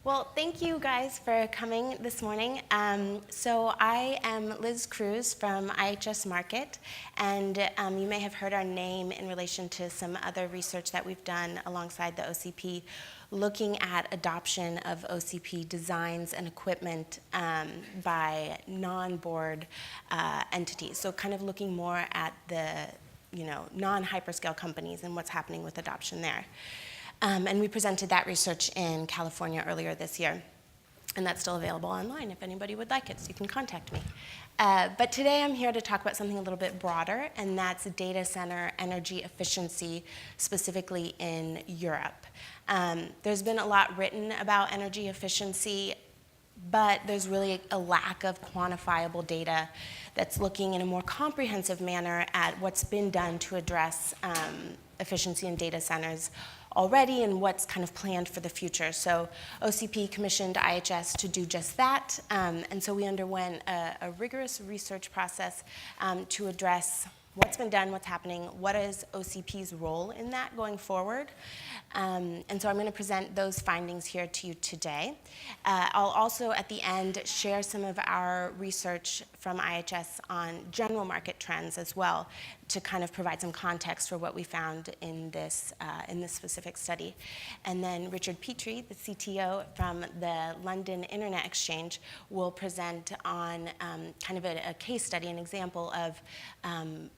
Well, thank you guys for coming this morning. So I am Liz Cruz from IHS Markit, and you may have heard our name in relation to some other research that we've done alongside the OCP, looking at adoption of OCP designs and equipment by non-board entities. So kind of looking more at the non-hyperscale companies and what's happening with adoption there. And we presented that research in California earlier this year. And that's still available online if anybody would like it, so you can contact me. But today I'm here to talk about something a little bit broader, and that's data center energy efficiency, specifically in Europe. There's been a lot written about energy efficiency, but there's really a lack of quantifiable data that's looking in a more comprehensive manner at what's been done to address efficiency in data centers already and what's kind of planned for the future. So OCP commissioned IHS to do just that, and so we underwent a rigorous research process to address what's been done, what's happening, what is OCP's role in that going forward. And so I'm going to present those findings here to you today. I'll also, at the end, share some of our research from IHS on general market trends as well, to kind of provide some context for what we found in this specific study. And then Richard Petrie, the CTO from the London Internet Exchange, will present on kind of a case study, an example of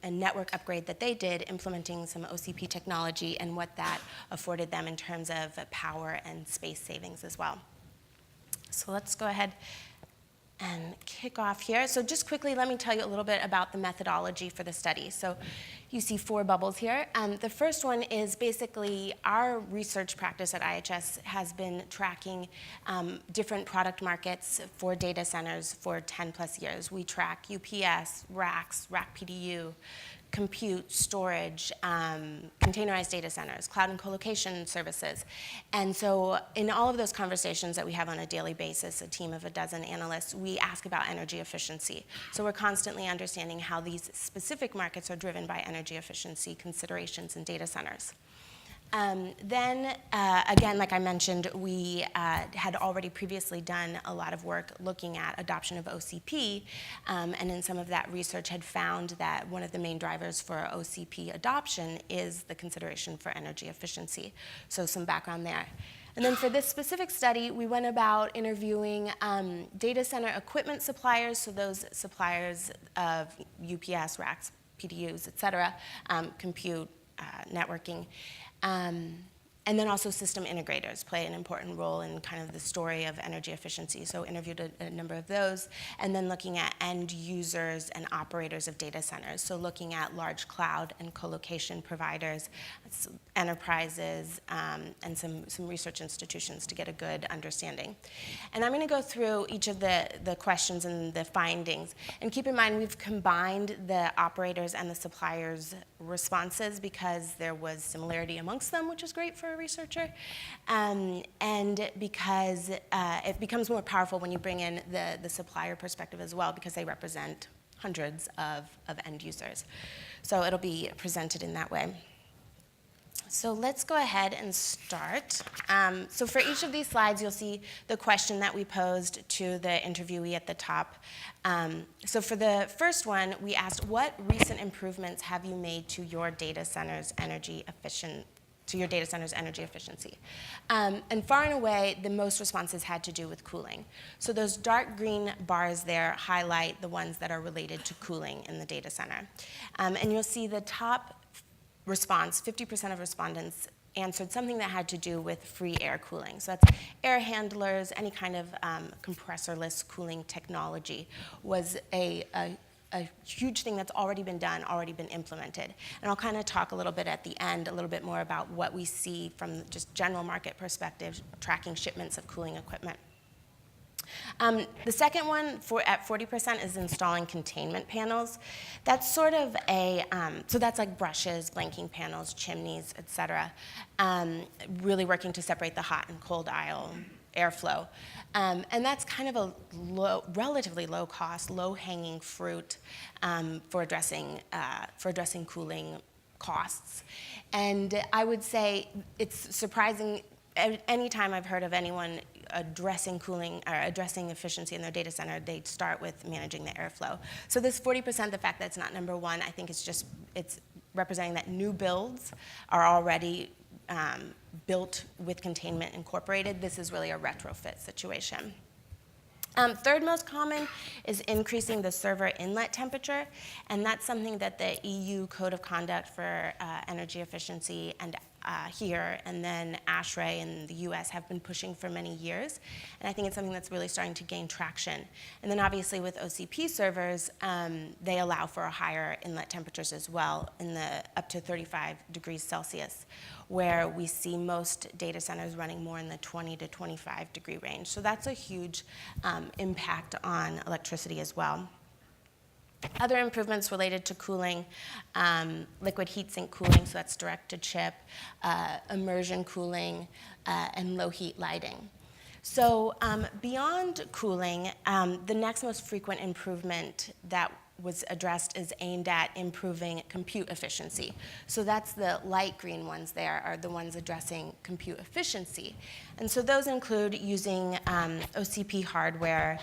a network upgrade that they did implementing some OCP technology and what that afforded them in terms of power and space savings as well. So let's go ahead and kick off here. So just quickly, let me tell you a little bit about the methodology for the study. So you see 4 bubbles here. The first one is basically our research practice at IHS has been tracking different product markets for data centers for 10 plus years. We track UPS, racks, rack PDU, compute, storage, containerized data centers, cloud and colocation services. And so in all of those conversations that we have on a daily basis, a team of a dozen analysts, we ask about energy efficiency. So we're constantly understanding how these specific markets are driven by energy efficiency considerations in data centers. Then, again, like I mentioned, we had already previously done a lot of work looking at adoption of OCP, and in some of that research had found that one of the main drivers for OCP adoption is the consideration for energy efficiency. So some background there. And then for this specific study, we went about interviewing data center equipment suppliers, so those suppliers of UPS, racks, PDUs, et cetera, compute, networking. And then also system integrators play an important role in kind of the story of energy efficiency. So interviewed a number of those, and then looking at end users and operators of data centers. So looking at large cloud and colocation providers, enterprises, and some research institutions to get a good understanding. And I'm going to go through each of the questions and the findings. And keep in mind, we've combined the operators and the suppliers' responses because there was similarity amongst them, which is great for a researcher, and because it becomes more powerful when you bring in the supplier perspective as well, because they represent hundreds of end users. So it'll be presented in that way. So let's go ahead and start. So for each of these slides, you'll see the question that we posed to the interviewee at the top. So for the first one, we asked, what recent improvements have you made to your data center's energy efficiency? And far and away, the most responses had to do with cooling. So those dark green bars there highlight the ones that are related to cooling in the data center. And you'll see the top response, 50% of respondents answered something that had to do with free air cooling. So that's air handlers, any kind of compressorless cooling technology was a huge thing that's already been done, already been implemented. And I'll kind of talk a little bit at the end, a little bit more about what we see from just general market perspective, tracking shipments of cooling equipment. The second one, at 40%, is installing containment panels. That's sort of so that's like brushes, blanking panels, chimneys, et cetera, really working to separate the hot and cold aisle airflow. And that's kind of a relatively low cost, low-hanging fruit for addressing cooling costs. And I would say it's surprising. Anytime I've heard of anyone addressing cooling or addressing efficiency in their data center, they start with managing the airflow. So this 40%, the fact that it's not number one, I think it's representing that new builds are already built with containment incorporated. This is really a retrofit situation. Third most common is increasing the server inlet temperature, and that's something that the EU Code of Conduct for Energy Efficiency and here, and then ASHRAE in the US have been pushing for many years, and I think it's something that's really starting to gain traction. And then obviously with OCP servers, they allow for higher inlet temperatures as well, in the up to 35 degrees Celsius, where we see most data centers running more in the 20 to 25 degree range. So that's a huge impact on electricity as well. Other improvements related to cooling, liquid heat sink cooling, so that's direct to chip, immersion cooling, and low heat lighting. So beyond cooling, the next most frequent improvement that was addressed is aimed at improving compute efficiency. So that's the light green ones there are the ones addressing compute efficiency. And so those include using OCP hardware,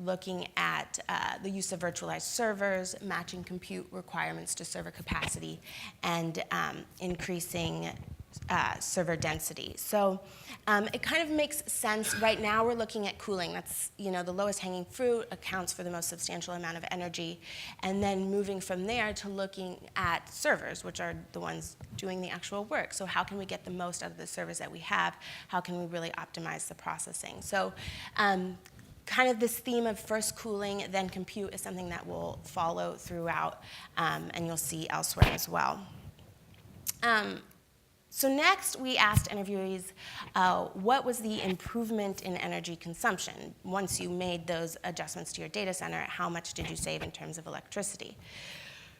looking at the use of virtualized servers, matching compute requirements to server capacity, and increasing server density. So it kind of makes sense. Right now we're looking at cooling. That's the lowest hanging fruit, accounts for the most substantial amount of energy, and then moving from there to looking at servers, which are the ones doing the actual work. So how can we get the most out of the servers that we have? How can we really optimize the processing? So kind of this theme of first cooling, then compute is something that will follow throughout, and you'll see elsewhere as well. So next, we asked interviewees, what was the improvement in energy consumption? Once you made those adjustments to your data center, how much did you save in terms of electricity?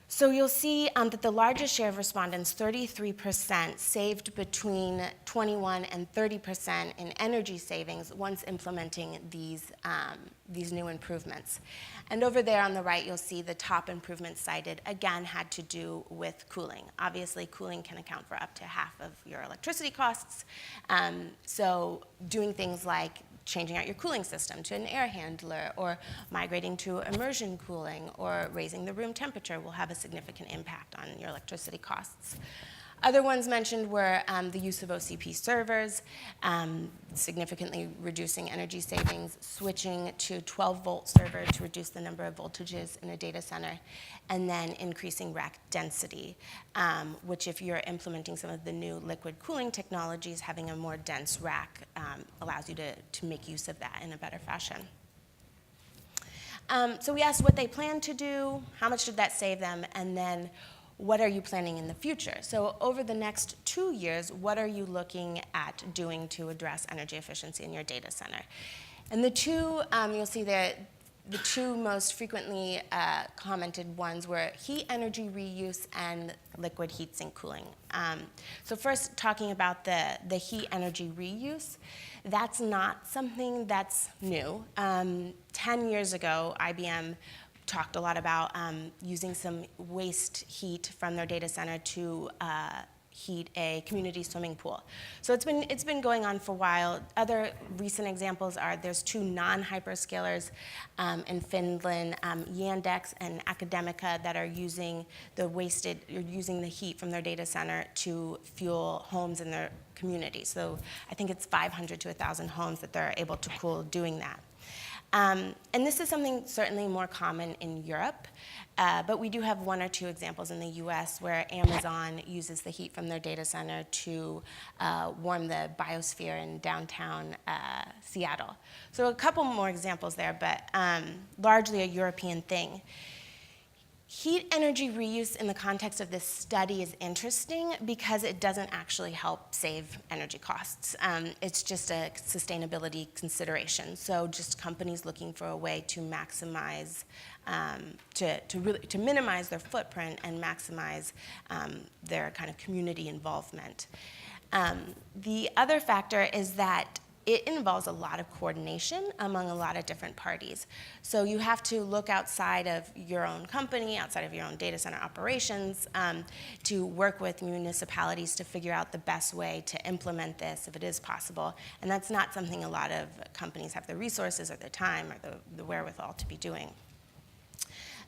So you'll see that the largest share of respondents, 33%, saved between 21 and 30% in energy savings once implementing these new improvements. And over there on the right, you'll see the top improvements cited, again, had to do with cooling. Obviously, cooling can account for up to half of your electricity costs. So doing things like changing out your cooling system to an air handler, or migrating to immersion cooling, or raising the room temperature will have a significant impact on your electricity costs. Other ones mentioned were the use of OCP servers, significantly reducing energy savings, switching to 12-volt server to reduce the number of voltages in a data center, and then increasing rack density, which if you're implementing some of the new liquid cooling technologies, having a more dense rack allows you to make use of that in a better fashion. So we asked what they plan to do, how much did that save them, and then what are you planning in the future? So over the next 2 years, what are you looking at doing to address energy efficiency in your data center? And the two, you'll see that the two most frequently commented ones were heat energy reuse and liquid heat sink cooling. So first, talking about the heat energy reuse, that's not something that's new. 10 years ago, IBM talked a lot about using some waste heat from their data center to heat a community swimming pool. So it's been going on for a while. Other recent examples are there's two non-hyperscalers in Finland, Yandex and Academica, that are using using the heat from their data center to fuel homes in their community. So I think it's 500 to 1,000 homes that they're able to cool doing that. And this is something certainly more common in Europe, but we do have one or two examples in the US where Amazon uses the heat from their data center to warm the biosphere in downtown Seattle. So a couple more examples there, but largely a European thing. Heat energy reuse in the context of this study is interesting because it doesn't actually help save energy costs. It's just a sustainability consideration. So just companies looking for a way to maximize, to minimize their footprint and maximize their kind of community involvement. The other factor is that it involves a lot of coordination among a lot of different parties. So you have to look outside of your own company, outside of your own data center operations, to work with municipalities to figure out the best way to implement this, if it is possible. And that's not something a lot of companies have the resources or the time or the wherewithal to be doing.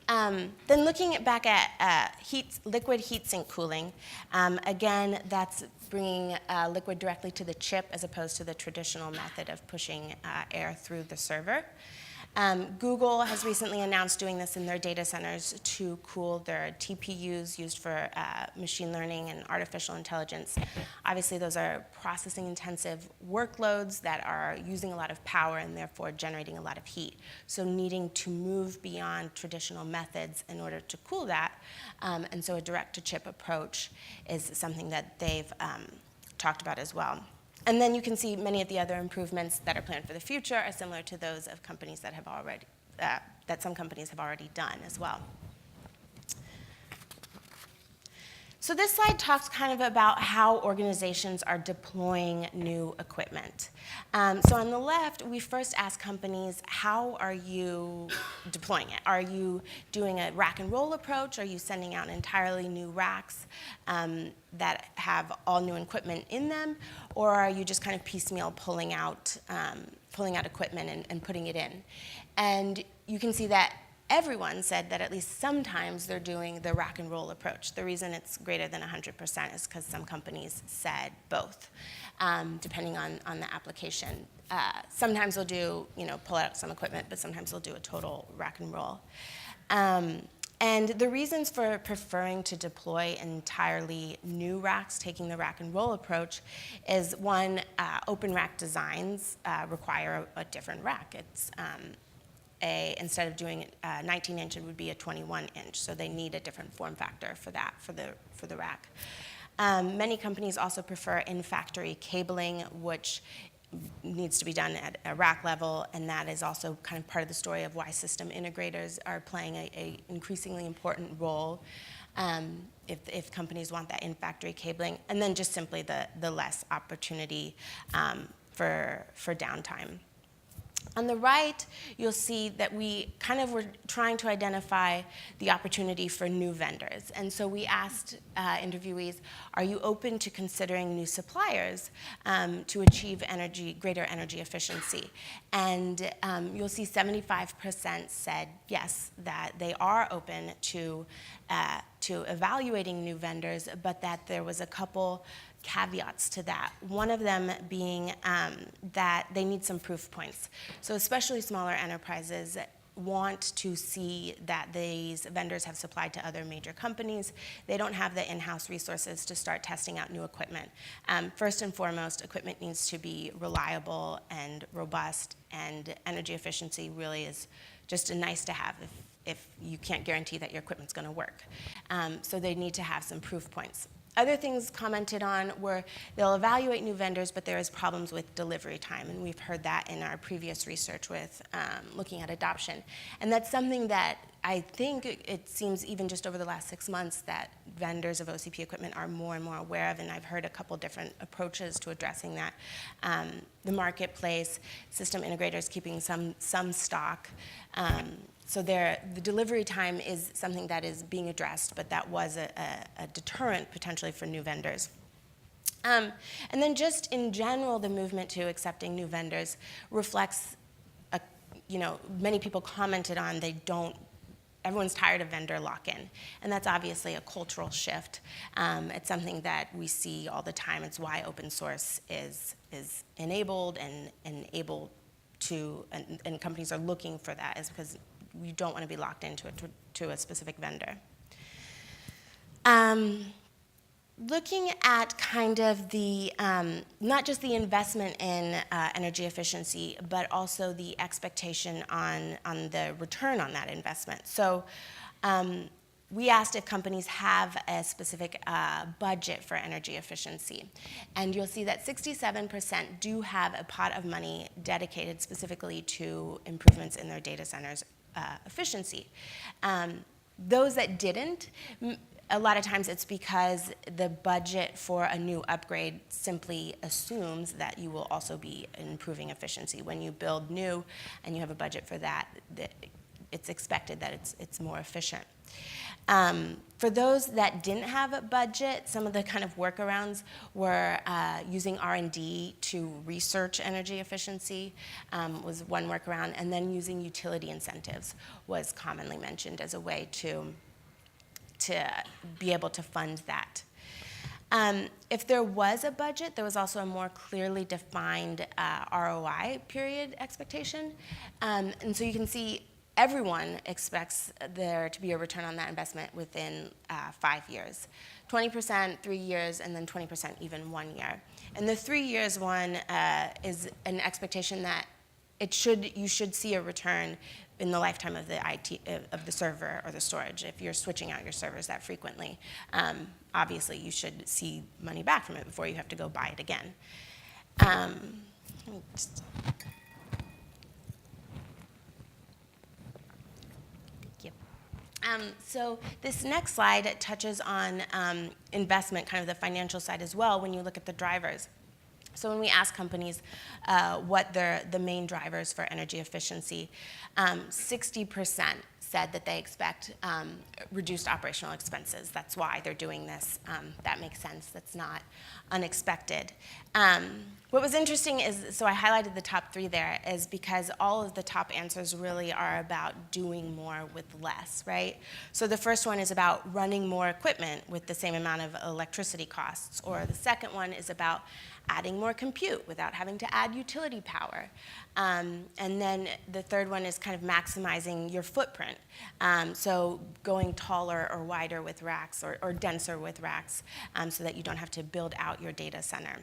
Then looking back at liquid heat sink cooling, again, that's bringing liquid directly to the chip as opposed to the traditional method of pushing air through the server. Google has recently announced doing this in their data centers to cool their TPUs used for machine learning and artificial intelligence. Obviously, those are processing-intensive workloads that are using a lot of power and therefore generating a lot of heat. So needing to move beyond traditional methods in order to cool that. And so a direct-to-chip approach is something that they've talked about as well. And then you can see many of the other improvements that are planned for the future are similar to those of companies that have already, that some companies have already done as well. So this slide talks kind of about how organizations are deploying new equipment. So on the left, we first ask companies, how are you deploying it? Are you doing a rack and roll approach? Are you sending out entirely new racks that have all new equipment in them? Or are you just kind of piecemeal pulling out equipment and putting it in? And you can see that everyone said that at least sometimes they're doing the rack and roll approach. The reason it's greater than 100% is because some companies said both, depending on the application. Sometimes they'll do, pull out some equipment, but sometimes they'll do a total rack and roll. And the reasons for preferring to deploy entirely new racks, taking the rack and roll approach, is one, open rack designs require a different rack. It's instead of doing 19-inch, it would be a 21-inch. So they need a different form factor for that, for the rack. Many companies also prefer in-factory cabling, which needs to be done at a rack level, and that is also kind of part of the story of why system integrators are playing an increasingly important role if companies want that in-factory cabling, and then just simply the less opportunity for downtime. On the right, you'll see that we kind of were trying to identify the opportunity for new vendors. And so we asked interviewees, are you open to considering new suppliers to achieve greater energy efficiency? And you'll see 75% said yes, that they are open to evaluating new vendors, but that there was a couple caveats to that. One of them being that they need some proof points. So especially smaller enterprises want to see that these vendors have supplied to other major companies. They don't have the in-house resources to start testing out new equipment. First and foremost, equipment needs to be reliable and robust, and energy efficiency really is just a nice to have if you can't guarantee that your equipment's going to work. So they need to have some proof points. Other things commented on were they'll evaluate new vendors, but there is problems with delivery time, and we've heard that in our previous research with looking at adoption. And that's something that I think it seems even just over the last 6 months that vendors of OCP equipment are more and more aware of, and I've heard a couple different approaches to addressing that. The marketplace, system integrators keeping some stock. So the delivery time is something that is being addressed, but that was a deterrent potentially for new vendors. And then just in general, the movement to accepting new vendors reflects, many people commented on everyone's tired of vendor lock-in, and that's obviously a cultural shift. It's something that we see all the time. It's why open source is enabled and able to, and companies are looking for that, is because you don't want to be locked into a specific vendor. Looking at kind of the, not just the investment in energy efficiency, but also the expectation on the return on that investment. So we asked if companies have a specific budget for energy efficiency. And you'll see that 67% do have a pot of money dedicated specifically to improvements in their data centers' efficiency. Those that didn't, a lot of times it's because the budget for a new upgrade simply assumes that you will also be improving efficiency. When you build new and you have a budget for that, it's expected that it's more efficient. For those that didn't have a budget, some of the kind of workarounds were using R&D to research energy efficiency was one workaround, and then using utility incentives was commonly mentioned as a way to be able to fund that. If there was a budget, there was also a more clearly defined ROI period expectation. And so you can see everyone expects there to be a return on that investment within 5 years. 20%, 3 years, and then 20% even 1 year. And the 3 years one is an expectation that you should see a return in the lifetime of the server or the storage. If you're switching out your servers that frequently, obviously you should see money back from it before you have to go buy it again. So this next slide touches on investment, kind of the financial side as well, when you look at the drivers. So when we ask companies what the main drivers for energy efficiency, 60% said that they expect reduced operational expenses. That's why they're doing this. That makes sense. That's not unexpected. What was interesting is, so I highlighted the top 3 there, is because all of the top answers really are about doing more with less, right? So the first one is about running more equipment with the same amount of electricity costs, or the second one is about adding more compute without having to add utility power. And then the third one is kind of maximizing your footprint. So going taller or wider with racks or denser with racks so that you don't have to build out your data center.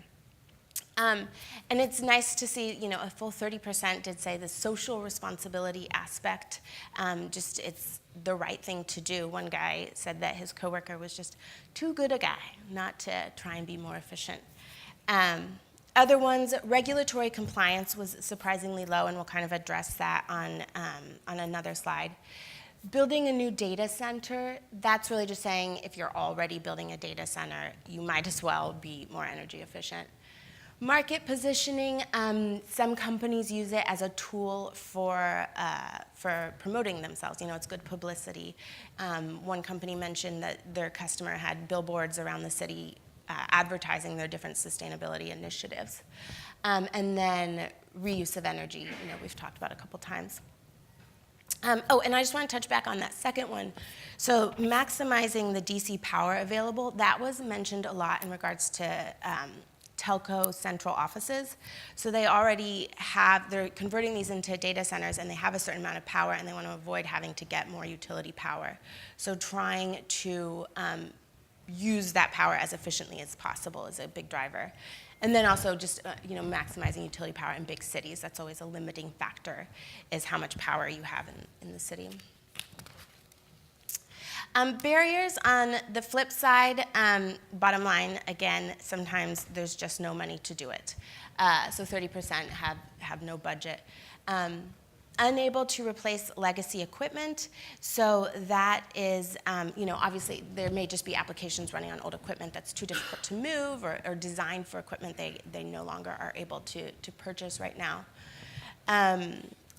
And it's nice to see, a full 30% did say the social responsibility aspect, it's the right thing to do. One guy said that his coworker was just too good a guy not to try and be more efficient. Other ones, regulatory compliance was surprisingly low, and we'll kind of address that on another slide. Building a new data center, that's really just saying if you're already building a data center, you might as well be more energy efficient. Market positioning, some companies use it as a tool for promoting themselves. It's good publicity. One company mentioned that their customer had billboards around the city advertising their different sustainability initiatives. And then reuse of energy, we've talked about a couple times. And I just want to touch back on that second one. So maximizing the DC power available, that was mentioned a lot in regards to telco central offices. So they already they're converting these into data centers, and they have a certain amount of power, and they want to avoid having to get more utility power. So trying to use that power as efficiently as possible is a big driver. And then also just maximizing utility power in big cities. That's always a limiting factor, is how much power you have in the city. Barriers on the flip side, bottom line, again, sometimes there's just no money to do it. So 30% have no budget. Unable to replace legacy equipment. So that is, obviously there may just be applications running on old equipment that's too difficult to move or designed for equipment they no longer are able to purchase right now.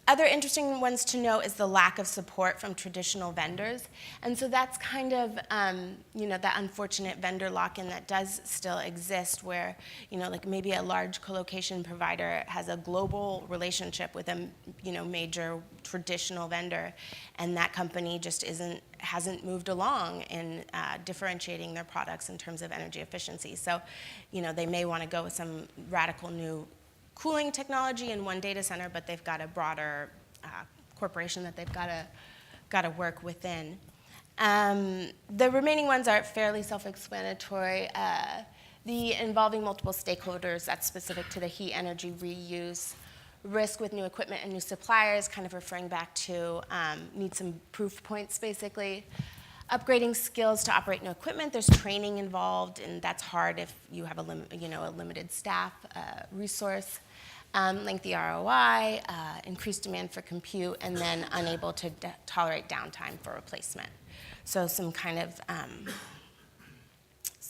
Other interesting ones to note is the lack of support from traditional vendors. And so that's kind of, that unfortunate vendor lock-in that does still exist where, like maybe a large colocation provider has a global relationship with a, major traditional vendor, and that company just hasn't moved along in differentiating their products in terms of energy efficiency. So, they may want to go with some radical new cooling technology in one data center, but they've got a broader corporation that they've got to work within. The remaining ones are fairly self-explanatory. The involving multiple stakeholders, that's specific to the heat energy reuse. Risk with new equipment and new suppliers, kind of referring back to need some proof points, basically. Upgrading skills to operate new equipment, there's training involved, and that's hard if you have a limited staff resource. Lengthy ROI, increased demand for compute, and then unable to tolerate downtime for replacement. So some kind of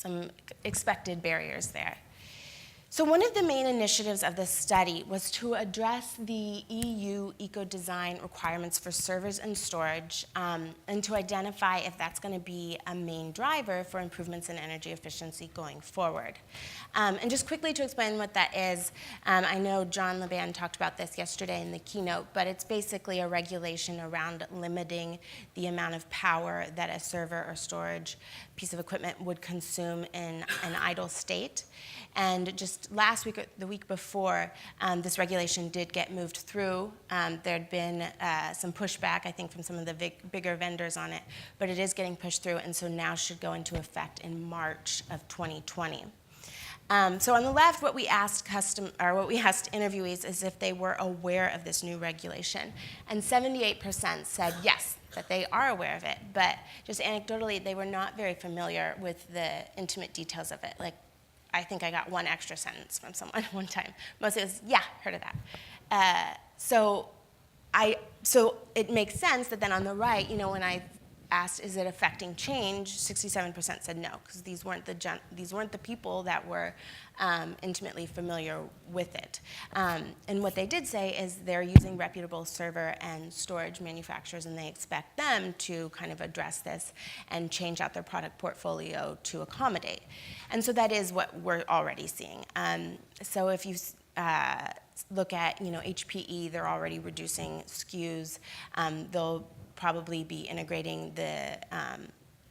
some expected barriers there. So one of the main initiatives of this study was to address the EU EcoDesign requirements for servers and storage, and to identify if that's going to be a main driver for improvements in energy efficiency going forward. And just quickly to explain what that is, I know John Laban talked about this yesterday in the keynote, but it's basically a regulation around limiting the amount of power that a server or storage piece of equipment would consume in an idle state. And just last week or the week before, this regulation did get moved through. There'd been some pushback, I think, from some of the bigger vendors on it, but it is getting pushed through, and so now should go into effect in March of 2020. So on the left, what we asked interviewees is if they were aware of this new regulation, and 78% said yes, that they are aware of it, but just anecdotally, they were not very familiar with the intimate details of it. Like, I think I got one extra sentence from someone one time. Mostly it was, yeah, heard of that. So it makes sense that then on the right, when I asked, is it affecting change, 67% said no, because these weren't the people that were intimately familiar with it. And what they did say is they're using reputable server and storage manufacturers, and they expect them to kind of address this and change out their product portfolio to accommodate. And so that is what we're already seeing. So if you look at HPE, they're already reducing SKUs. They'll probably be integrating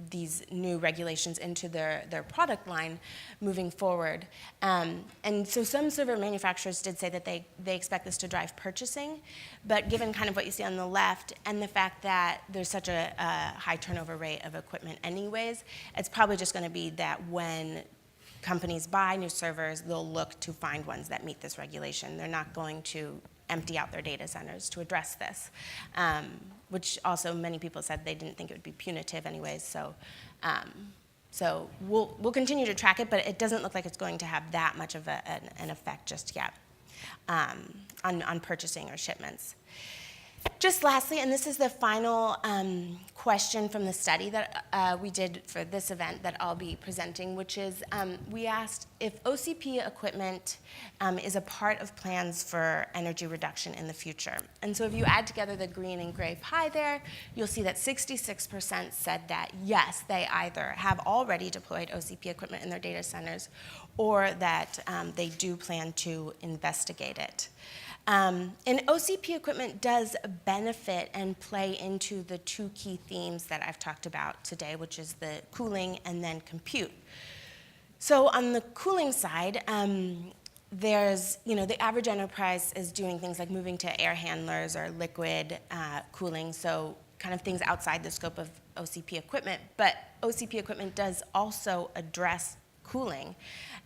these new regulations into their product line moving forward. And so some server manufacturers did say that they expect this to drive purchasing, but given kind of what you see on the left and the fact that there's such a high turnover rate of equipment anyways, it's probably just going to be that when companies buy new servers, they'll look to find ones that meet this regulation. They're not going to empty out their data centers to address this, which also many people said they didn't think it would be punitive anyways. So we'll continue to track it, but it doesn't look like it's going to have that much of an effect just yet on purchasing or shipments. Just lastly, and this is the final question from the study that we did for this event that I'll be presenting, which is we asked if OCP equipment is a part of plans for energy reduction in the future. And so if you add together the green and gray pie there, you'll see that 66% said that yes, they either have already deployed OCP equipment in their data centers or that they do plan to investigate it. And OCP equipment does benefit and play into the two key themes that I've talked about today, which is the cooling and then compute. So on the cooling side, there's, the average enterprise is doing things like moving to air handlers or liquid cooling, so kind of things outside the scope of OCP equipment. But OCP equipment does also address cooling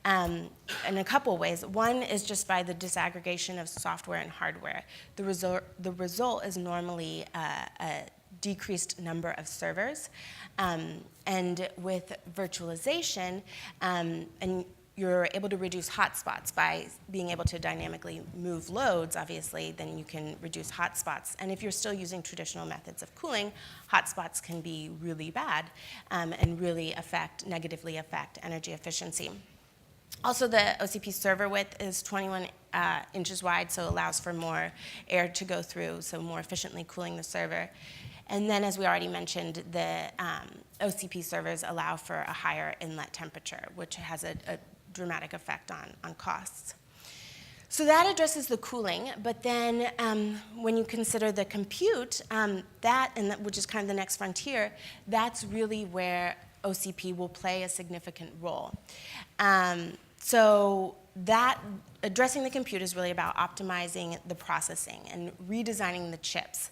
in a couple ways. One is just by the disaggregation of software and hardware. The result is normally a decreased number of servers. And with virtualization, and you're able to reduce hotspots by being able to dynamically move loads, obviously, then you can reduce hotspots. And if you're still using traditional methods of cooling, hotspots can be really bad and really negatively affect energy efficiency. Also, the OCP server width is 21 inches wide, so it allows for more air to go through, so more efficiently cooling the server. And then, as we already mentioned, the OCP servers allow for a higher inlet temperature, which has a dramatic effect on costs. So that addresses the cooling, but then when you consider the compute, which is kind of the next frontier, that's really where OCP will play a significant role. So that addressing the compute is really about optimizing the processing and redesigning the chips.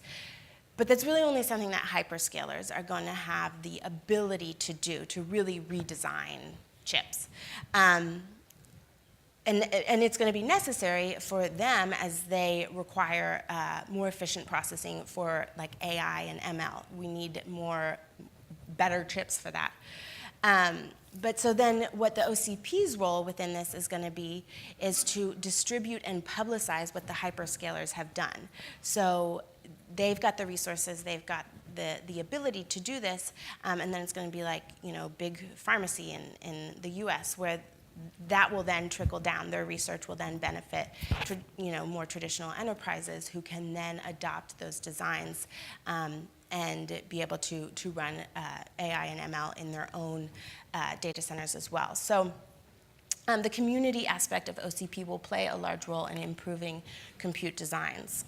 But that's really only something that hyperscalers are going to have the ability to do, to really redesign chips. And it's going to be necessary for them as they require more efficient processing for like AI and ML. We need better chips for that. But so then what the OCP's role within this is going to be is to distribute and publicize what the hyperscalers have done. So they've got the resources, they've got the ability to do this, and then it's going to be like, big pharmacy in the US, where that will then trickle down. Their research will then benefit more traditional enterprises who can then adopt those designs and be able to run AI and ML in their own data centers as well. So the community aspect of OCP will play a large role in improving compute designs.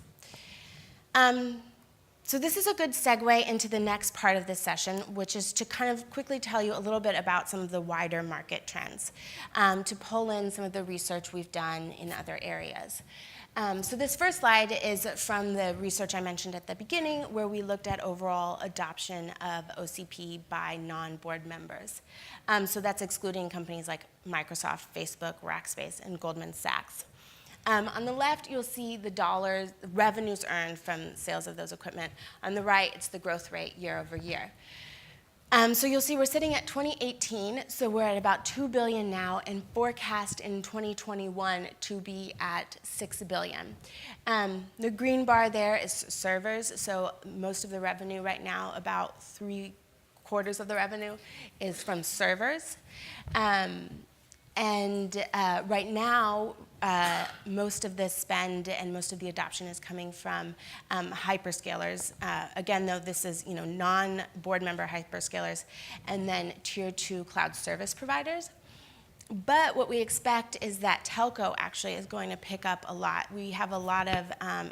So this is a good segue into the next part of this session, which is to kind of quickly tell you a little bit about some of the wider market trends, to pull in some of the research we've done in other areas. So this first slide is from the research I mentioned at the beginning, where we looked at overall adoption of OCP by non-board members. So that's excluding companies like Microsoft, Facebook, Rackspace, and Goldman Sachs. On the left, you'll see the dollars, revenues earned from sales of those equipment. On the right, it's the growth rate year over year. So you'll see we're sitting at 2018, so we're at about $2 billion now, and forecast in 2021 to be at $6 billion. The green bar there is servers, so most of the revenue right now, about 3/4 of the revenue, is from servers. Right now, most of the spend and most of the adoption is coming from hyperscalers. Again, though, this is non-board member hyperscalers, and then tier 2 cloud service providers. But what we expect is that telco actually is going to pick up a lot. We have a lot of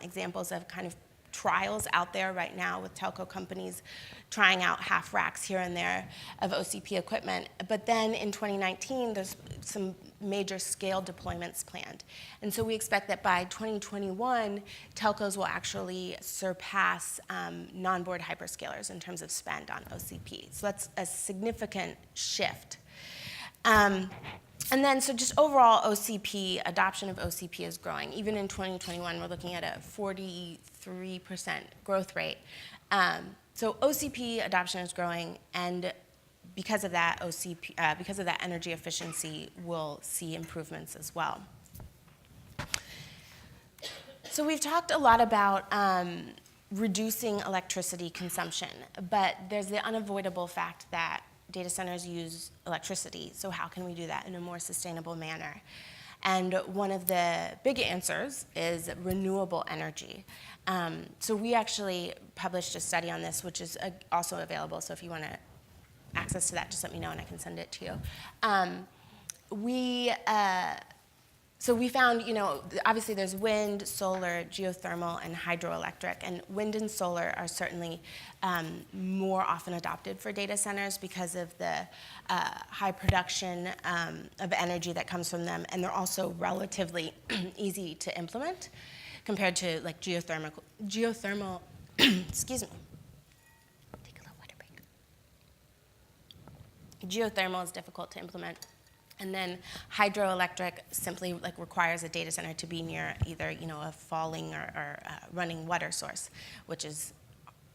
examples of kind of trials out there right now with telco companies trying out half racks here and there of OCP equipment. But then in 2019, there's some major scale deployments planned. And so we expect that by 2021, telcos will actually surpass non-board hyperscalers in terms of spend on OCP. So that's a significant shift. And then, so just overall OCP, adoption of OCP is growing. Even in 2021, we're looking at a 43% growth rate. So OCP adoption is growing, and because of that, because of that energy efficiency, we'll see improvements as well. So we've talked a lot about reducing electricity consumption, but there's the unavoidable fact that data centers use electricity, so how can we do that in a more sustainable manner? And one of the big answers is renewable energy. So we actually published a study on this, which is also available, so if you want access to that, just let me know and I can send it to you. So we found, obviously there's wind, solar, geothermal, and hydroelectric. And wind and solar are certainly more often adopted for data centers because of the high production of energy that comes from them. And they're also relatively easy to implement compared to like geothermal, excuse me. Take a little water break. Geothermal is difficult to implement. And then hydroelectric simply requires a data center to be near either a falling or running water source, which is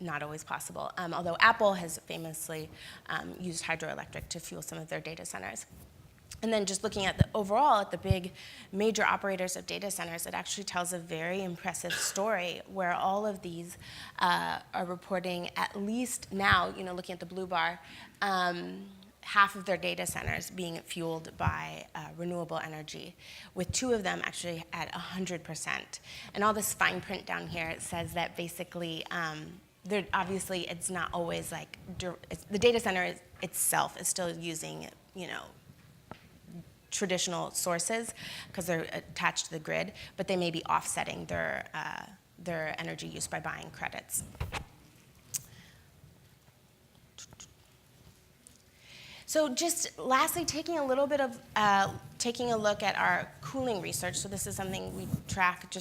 not always possible. Although Apple has famously used hydroelectric to fuel some of their data centers. And then just looking at the overall at the big major operators of data centers, it actually tells a very impressive story where all of these are reporting at least now, looking at the blue bar, half of their data centers being fueled by renewable energy, with 2 of them actually at 100%. And all this fine print down here, it says that basically, obviously it's not always the data center itself is still using, traditional sources because they're attached to the grid, but they may be offsetting their energy use by buying credits. So just lastly, taking a look at our cooling research. So this is something we track,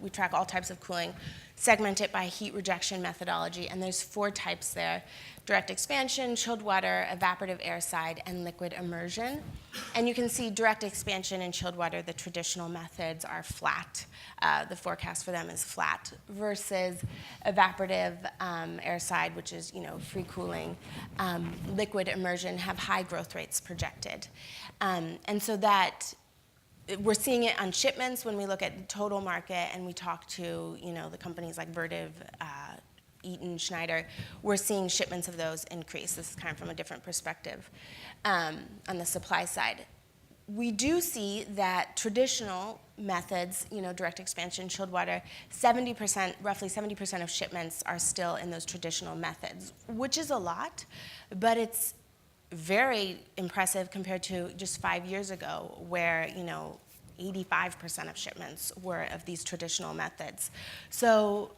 we track all types of cooling, segment it by heat rejection methodology, and there's 4 types there: direct expansion, chilled water, evaporative air side, and liquid immersion. And you can see direct expansion and chilled water, the traditional methods are flat. The forecast for them is flat, versus evaporative air side, which is free cooling, liquid immersion have high growth rates projected. And so that we're seeing it on shipments when we look at the total market and we talk to the companies like Vertiv, Eaton, Schneider, we're seeing shipments of those increase. This is kind of from a different perspective on the supply side. We do see that traditional methods, direct expansion, chilled water, roughly 70% of shipments are still in those traditional methods, which is a lot, but it's very impressive compared to just 5 years ago, where 85% of shipments were of these traditional methods. So,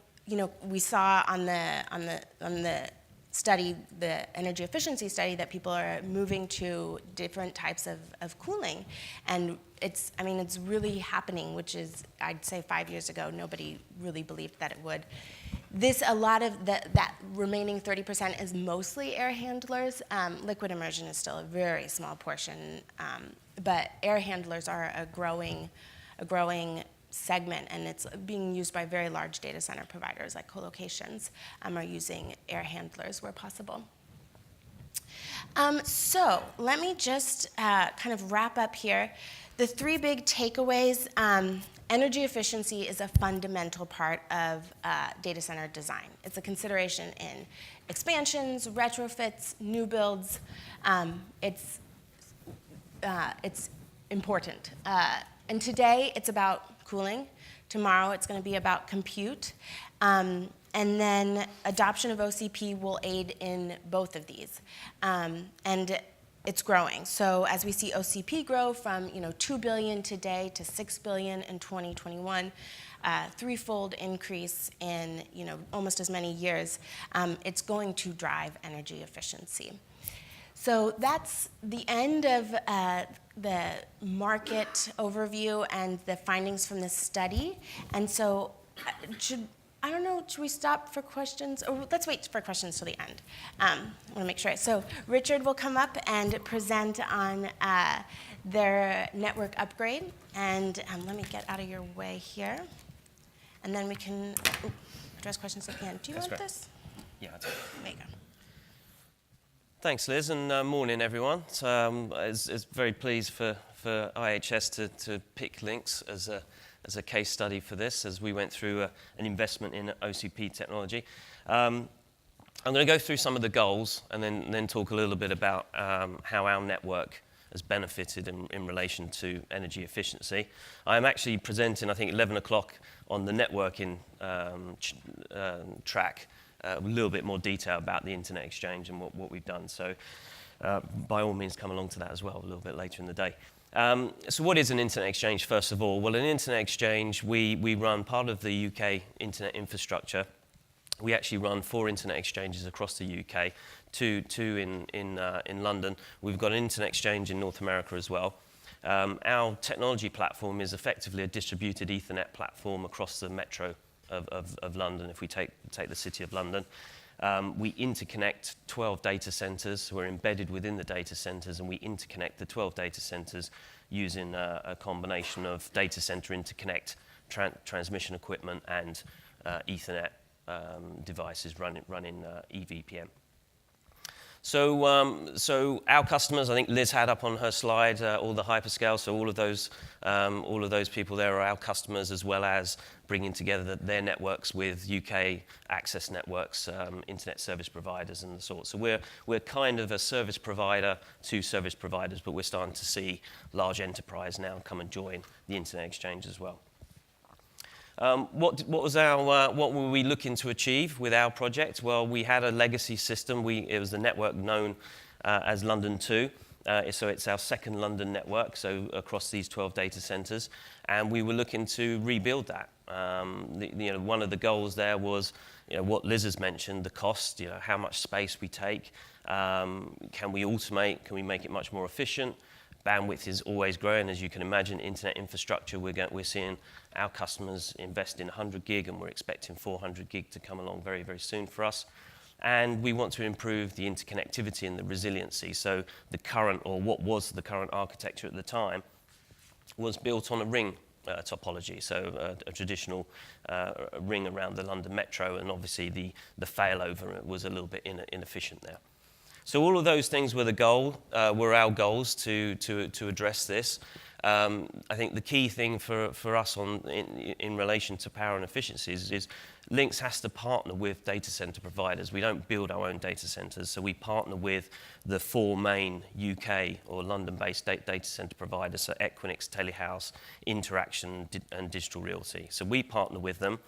we saw on the study, the energy efficiency study, that people are moving to different types of cooling, and it's really happening, which is, I'd say 5 years ago, nobody really believed that it would. A lot of that remaining 30% is mostly air handlers. Liquid immersion is still a very small portion, but air handlers are a growing segment, and it's being used by very large data center providers like co-locations are using air handlers where possible. So let me just kind of wrap up here. The 3 big takeaways. Energy efficiency is a fundamental part of data center design. It's a consideration in expansions, retrofits, new builds. It's important. And today it's about cooling. Tomorrow it's going to be about compute. And then adoption of OCP will aid in both of these. And it's growing. So as we see OCP grow from 2 billion today to 6 billion in 2021, threefold increase in almost as many years, it's going to drive energy efficiency. So that's the end of the market overview and the findings from this study. And so should we stop for questions? Or let's wait for questions till the end. I want to make sure. So Richard will come up and present on their network upgrade. And let me get out of your way here. And then we can address questions at the end. Do you want this? Yeah, I'll take it. There you go. Thanks, Liz, and morning, everyone. So, it's very pleased for IHS to pick Links as a case study for this, as we went through an investment in OCP technology. I'm going to go through some of the goals and then talk a little bit about how our network has benefited in relation to energy efficiency. I'm actually presenting, I think, 11 o'clock on the networking track, a little bit more detail about the Internet Exchange and what we've done. So by all means, come along to that as well a little bit later in the day. So what is an Internet Exchange, first of all? Well, an Internet Exchange, we run part of the UK Internet infrastructure. We actually run 4 Internet Exchanges across the UK, two in London. We've got an Internet Exchange in North America as well. Our technology platform is effectively a distributed Ethernet platform across the metro of London, if we take the City of London. We interconnect 12 data centers. We're embedded within the data centers, and we interconnect the 12 data centers using a combination of data center interconnect, transmission equipment, and Ethernet devices running EVPN. So our customers, I think Liz had up on her slide all the hyperscale. So all of those people there are our customers, as well as bringing together their networks with UK access networks, internet service providers, and the sort. So we're kind of a service provider to service providers, but we're starting to see large enterprise now come and join the Internet Exchange as well. What were we looking to achieve with our project? Well, we had a legacy system. It was the network known as London 2. So it's our second London network, so across these 12 data centers. And we were looking to rebuild that. One of the goals there was what Liz has mentioned, the cost, how much space we take. Can we automate? Can we make it much more efficient? Bandwidth is always growing, as you can imagine. Internet infrastructure, we're seeing our customers invest in 100 gig, and we're expecting 400 gig to come along very, very soon for us. And we want to improve the interconnectivity and the resiliency. So what was the current architecture at the time was built on a ring topology, so a traditional ring around the London Metro, and obviously the failover was a little bit inefficient there. So all of those things were our goals to address this. I think the key thing for us in relation to power and efficiencies is Lincs has to partner with data center providers. We don't build our own data centers, so we partner with the 4 main UK or London-based data center providers, so Equinix, Telehouse, Interaction, and Digital Realty. So we partner with them.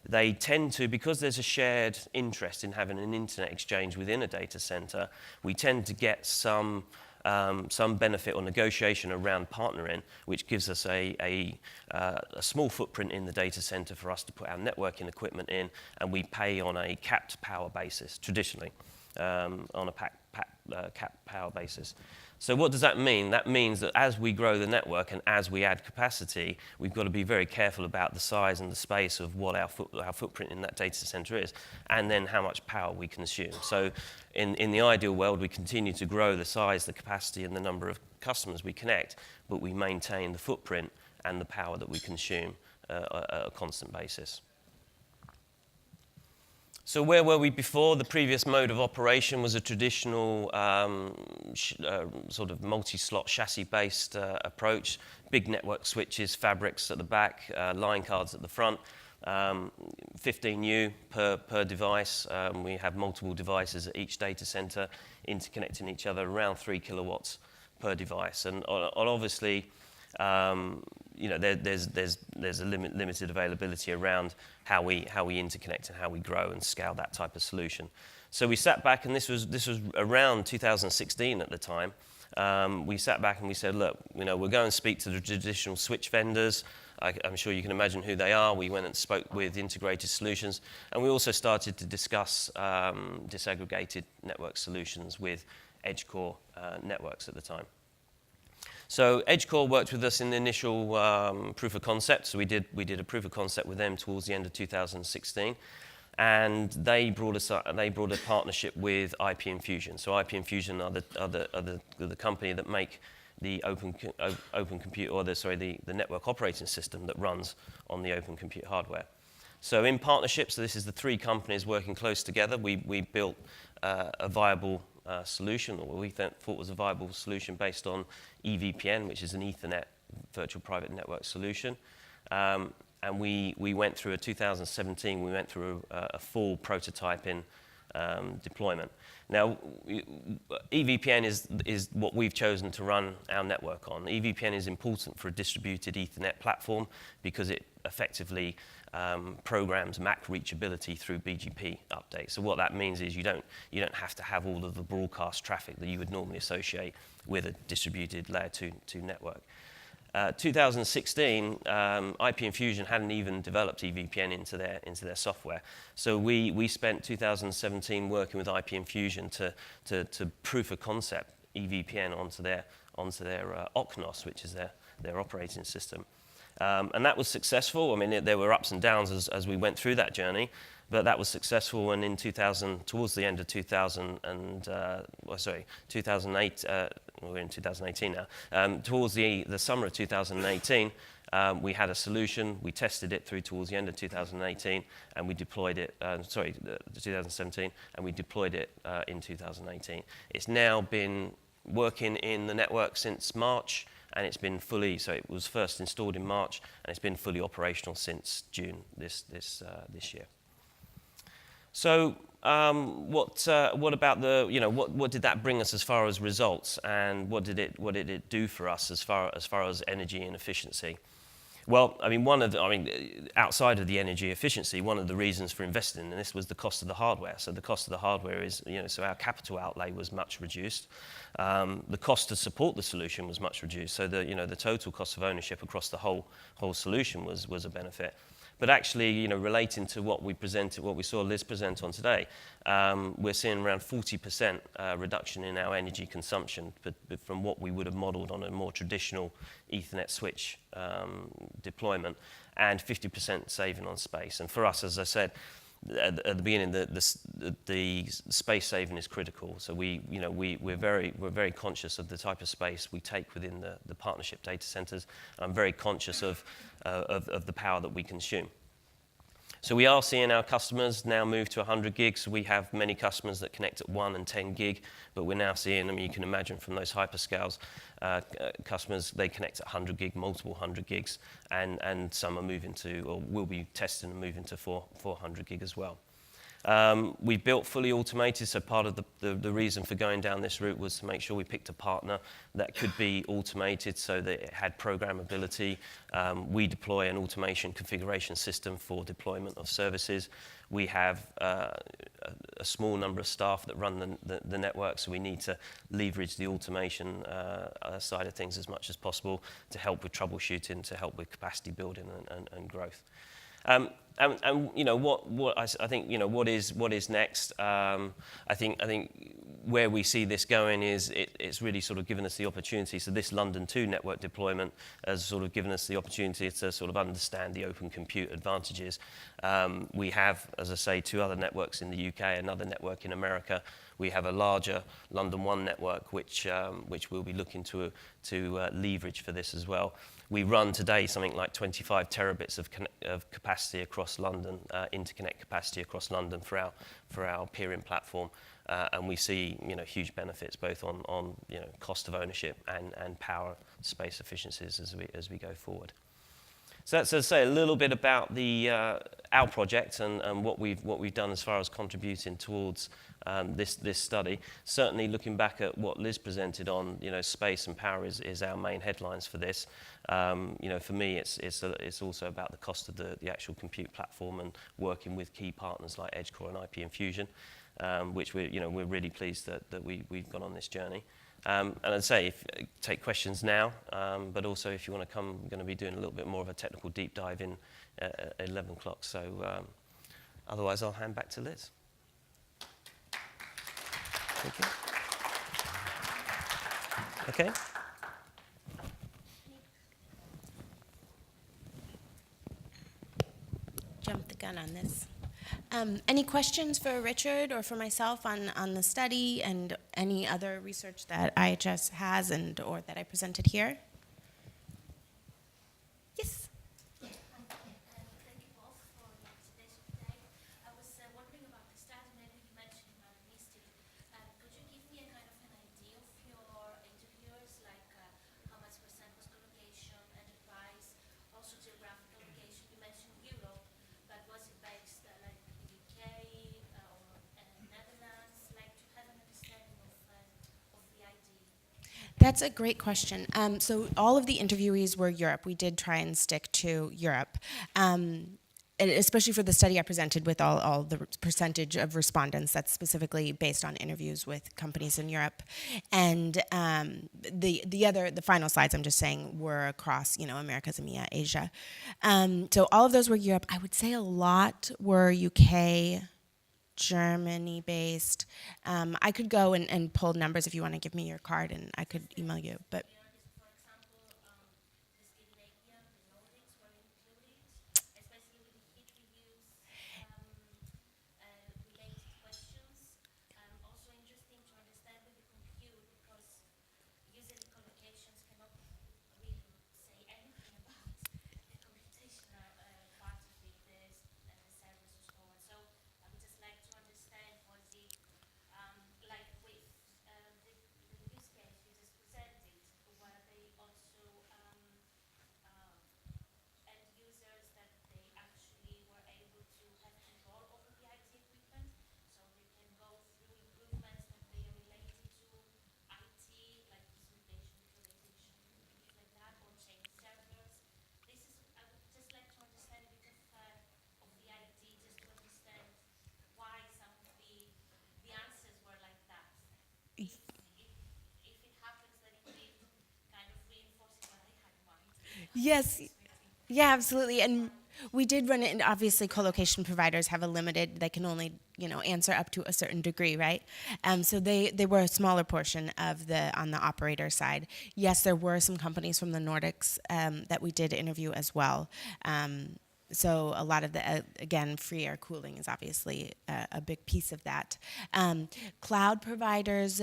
They tend to, because there's a shared interest in having an internet exchange within a data center, we tend to get some benefit or negotiation around partnering, which gives us a small footprint in the data center for us to put our networking equipment in, and we pay on a capped power basis, traditionally, on a capped power basis. So what does that mean? That means that as we grow the network and as we add capacity, we've got to be very careful about the size and the space of what our footprint in that data center is, and then how much power we consume. So in the ideal world, we continue to grow the size, the capacity, and the number of customers we connect, but we maintain the footprint and the power that we consume at a constant basis. So where were we before? The previous mode of operation was a traditional sort of multi-slot chassis-based approach. Big network switches, fabrics at the back, line cards at the front, 15U per device. We have multiple devices at each data center interconnecting each other, around 3 kilowatts per device. And obviously, there's a limited availability around how we interconnect and how we grow and scale that type of solution. So we sat back, and this was around 2016 at the time. We sat back and we said, look, we'll go and speak to the traditional switch vendors. I'm sure you can imagine who they are. We went and spoke with integrated solutions, and we also started to discuss disaggregated network solutions with EdgeCore networks at the time. So EdgeCore worked with us in the initial proof of concept. So we did a proof of concept with them towards the end of 2016, and they brought a partnership with IP Infusion. So IP Infusion are the company that make the open compute, or the network operating system that runs on the open compute hardware. So in partnership, so this is the 3 companies working close together. We built a viable solution, or what we thought was a viable solution based on EVPN, which is an Ethernet virtual private network solution. And we went through 2017, we went through a full prototyping deployment. Now, EVPN is what we've chosen to run our network on. EVPN is important for a distributed Ethernet platform because it effectively programs MAC reachability through BGP updates. So what that means is you don't have to have all of the broadcast traffic that you would normally associate with a distributed layer 2 network. 2016, IP Infusion hadn't even developed EVPN into their software. So we spent 2017 working with IP Infusion to proof of concept EVPN onto their OCNOS, which is their operating system. And that was successful. I mean, there were ups and downs as we went through that journey, but that was successful. And towards the end of 2008, we're in 2018 now. Towards the summer of 2018, we had a solution. We tested it through towards the end of 2018, and we deployed it. 2017, and we deployed it in 2018. It's now been working in the network since March. And it's been so it was first installed in March, and it's been fully operational since June this year. So what about what did that bring us as far as results, and what did it do for us as far as energy and efficiency? Well, I mean, outside of the energy efficiency, one of the reasons for investing in this was the cost of the hardware. So the cost of the hardware is, so our capital outlay was much reduced. The cost to support the solution was much reduced. So the total cost of ownership across the whole solution was a benefit. But actually, relating to what we saw Liz present on today, we're seeing around 40% reduction in our energy consumption from what we would have modeled on a more traditional Ethernet switch deployment, and 50% saving on space. And for us, as I said at the beginning, the space saving is critical. So we're very conscious of the type of space we take within the partnership data centers. I'm very conscious of the power that we consume. So we are seeing our customers now move to 100 gigs. We have many customers that connect at 1 and 10 gig, but we're now seeing, I mean, you can imagine from those hyperscales, customers, they connect at 100 gig, multiple 100 gigs, and some are moving to, or will be testing and moving to 400 gig as well. We've built fully automated, so part of the reason for going down this route was to make sure we picked a partner that could be automated so that it had programmability. We deploy an automation configuration system for deployment of services. We have a small number of staff that run the network, so we need to leverage the automation side of things as much as possible to help with troubleshooting, to help with capacity building and growth. And you know what I think, you know, what is next. I think where we see this going is it's really sort of given us the opportunity. So this London 2 network deployment has sort of given us the opportunity to sort of understand the open compute advantages. We have, as I say, 2 other networks in the UK, another network in America. We have a larger London 1 network which we'll be looking to leverage for this as well. We run today something like 25 terabits of capacity across London, interconnect capacity across London for our peering platform, and we see, you know, huge benefits both on you know, cost of ownership and power space efficiencies as we go forward. So that's, as I say, a little bit about our project and what we've done as far as contributing towards this study. Certainly, looking back at what Liz presented on, you know, space and power is our main headlines for this. You know, for me, it's also about the cost of the actual compute platform and working with key partners like EdgeCore and IP Infusion, which we're really pleased that we've gone on this journey. And I'd say, take questions now, but also if you want to come, we're going to be doing a little bit more of a technical deep dive in at 11 o'clock. So otherwise, I'll hand back to Liz. Thank you. Okay. Jump the gun on this. Any questions for Richard or for myself on the study and any other research that IHS has or that I presented here? Yes. Thank you both for the presentation today. I was wondering about the study. Maybe you mentioned it, but I missed it. Could you give me a kind of an idea of your interviewers, like how much percent was colocation, enterprise, also geographical location? You mentioned Europe, but was it based like in the UK or Netherlands? Like to have an understanding of the idea. That's a great question. So all of the interviewees were Europe. We did try and stick to Europe. And especially for the study I presented with all the percentage of respondents, that's specifically based on interviews with companies in Europe. And the final slides I'm just saying were across, you know, Americas, EMEA, Asia. So all of those were Europe. I would say a lot were UK, Germany based. I could go and pull numbers if you want to give me your card and I could email you. But For example, the Scandinavia, the Nordics were included, especially with the heat reviews related questions. Also interesting to understand with the compute because usually collocations cannot really say anything about the computational part of it, the servers or so on. So I would just like to understand, was it like with the use case you just presented, were they also end users that they actually were able to have control over the IT equipment, so they can go through improvements that they are related to IT, like visualization, visualization, things like that, or change servers. This is, I would just like to understand a bit of the IT, just to understand why some of the answers were like that. If it happens, then it kind of reinforces what I had in mind. yes, yeah, absolutely. And we did run it, and obviously co-location providers have a limited, they can only, you know, answer up to a certain degree, right? So they were a smaller portion of on the operator side. Yes, there were some companies from the Nordics that we did interview as well. So a lot of the, again, free air cooling is obviously a big piece of that. Cloud providers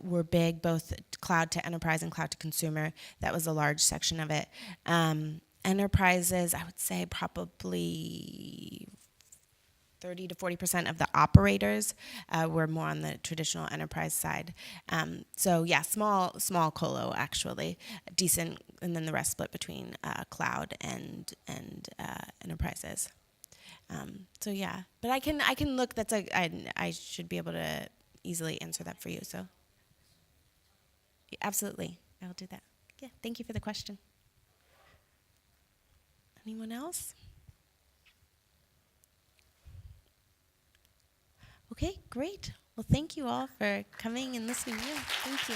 were big, both cloud to enterprise and cloud to consumer. That was a large section of it. Enterprises, I would say probably 30 to 40% of the operators were more on the traditional enterprise side. So yeah, small colo actually, decent, and then the rest split between cloud and enterprises. So yeah, but I can look. I should be able to easily answer that for you. So yeah, absolutely, I'll do that. Yeah, thank you for the question. Anyone else? Okay, great. Well, thank you all for coming and listening in. Thank you.